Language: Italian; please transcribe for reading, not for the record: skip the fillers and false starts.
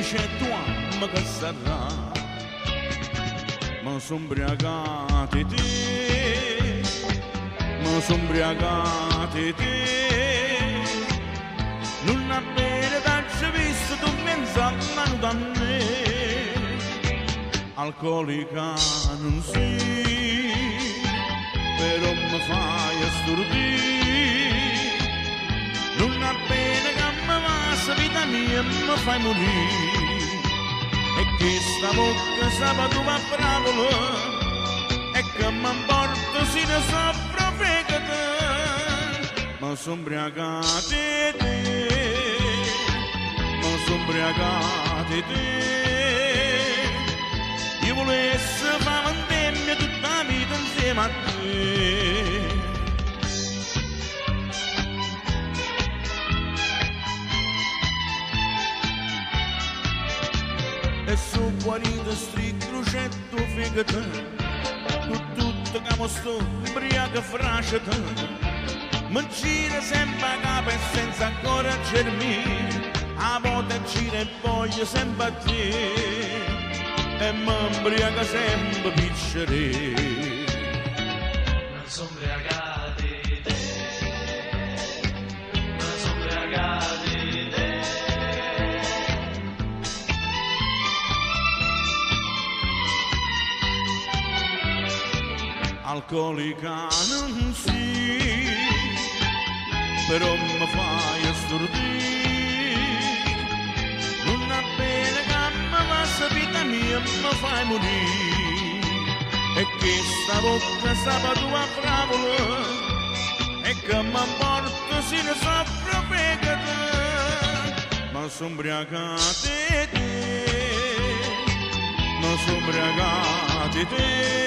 100 anni che sarà, ma sono ubriacati te, ma sono ubriacati te, non appena t'hai visto tu pensando a me, alcolica non sei, però mi fai stordire, non appena che mi passa vita mia mi fai morire. E che sta bocca sabato va bravola e che mi importa se ne soffro fegata, ma sono ubriacati te, ma sono ubriacati te. Io volessi fare un tempo tutta la vita insieme a te. E su guarito sti crocetto figata, con tutto che mi sto ubriaco frasciata, mi gira sempre a capo e senza accorgermi, a volte gira e voglio sempre a te, e mi ubriaco sempre piccere. Non sono ubriacati te, non sono ubriacati te. Alcolica non sei, però mi fai stordire, non appena che mi passa vita mia mi fai morire, e che sta bocca sabato a fravola e che mi porta se ne soffro pecata, ma sono ubriacati te, ma sono ubriacati te.